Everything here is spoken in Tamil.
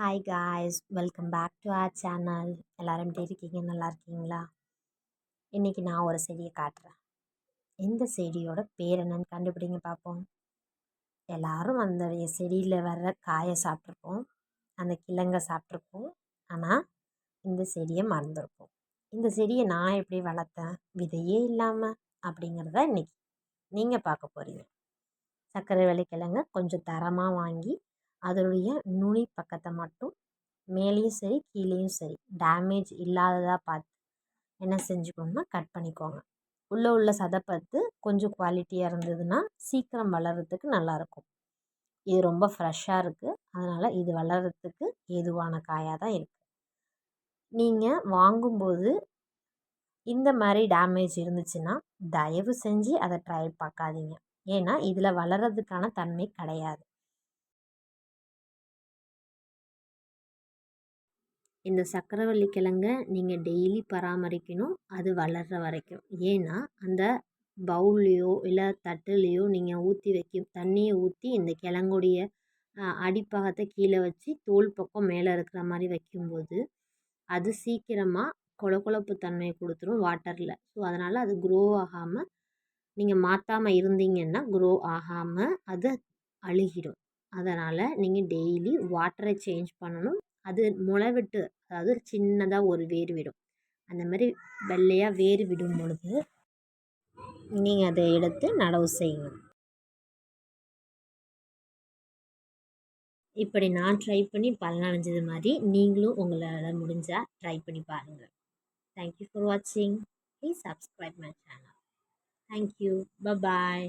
Hi guys, welcome back to our channel. எல்லாரும் எப்படி இருக்கீங்க? நல்லா இருக்கீங்களா? இன்றைக்கி நான் ஒரு செடியை காட்டுறேன். இந்த செடியோட பேர் என்னன்னு கண்டுபிடிங்க பார்ப்போம். எல்லாரும் அந்த செடியில் வர்ற காயை சாப்பிட்ருப்போம், அந்த கிழங்கை சாப்பிட்ருப்போம். ஆனால் இந்த செடியை மறந்துருப்போம். இந்த செடியை நான் எப்படி வளர்த்தேன், விதையே இல்லாமல், அப்படிங்கிறத இன்றைக்கி நீங்கள் பார்க்க போகிறீங்க. சர்க்கரைவள்ளி கிழங்க கொஞ்சம் தரமாக வாங்கி அதனுடைய நுனி பக்கத்தை மட்டும் மேலேயும் சரி கீழேயும் சரி டேமேஜ் இல்லாததாக பார்த்து என்ன செஞ்சுக்கோங்கன்னா கட் பண்ணிக்கோங்க. உள்ள சதைப்பத்து கொஞ்சம் குவாலிட்டியாக இருந்ததுன்னா சீக்கிரம் வளர்கிறதுக்கு நல்லாயிருக்கும். இது ரொம்ப ஃப்ரெஷ்ஷாக இருக்குது, அதனால் இது வளர்கிறதுக்கு ஏதுவான காயாக தான் இருக்குது. நீங்கள் வாங்கும்போது இந்த மாதிரி டேமேஜ் இருந்துச்சுன்னா தயவு செஞ்சு அதை ட்ரை பார்க்காதீங்க. ஏன்னா இதில் வளர்கிறதுக்கான தன்மை கிடையாது. இந்த சக்கரவள்ளி கிழங்க நீங்கள் டெய்லி பராமரிக்கணும், அது வளர்கிற வரைக்கும். ஏன்னா அந்த பவுல்லையோ இல்லை தட்டுலேயோ நீங்கள் ஊற்றி தண்ணியை ஊற்றி இந்த கிழங்குடைய அடிப்பாகத்தை கீழே வச்சு தோல் பக்கம் மேலே இருக்கிற மாதிரி வைக்கும்போது அது சீக்கிரமாக கொழப்பு தன்மையை கொடுத்துரும் வாட்டரில். ஸோ அதனால் அது க்ரோ ஆகாமல், நீங்கள் மாற்றாமல் இருந்தீங்கன்னா க்ரோ ஆகாமல் அது அழுகிடும். அதனால் நீங்கள் டெய்லி வாட்டரை சேஞ்ச் பண்ணணும். அது முளை விட்டு, அதாவது சின்னதாக ஒரு வேர் விடும். அந்த மாதிரி வெள்ளையாக வேர் விடும் பொழுது நீங்கள் அதை எடுத்து நடவு செய்யணும். இப்படி நான் ட்ரை பண்ணி பலனடைஞ்சது மாதிரி நீங்களும் உங்களால் முடிஞ்சால் ட்ரை பண்ணி பாருங்கள். தேங்க்யூ ஃபார் வாட்சிங். Please subscribe my channel. Thank you. By.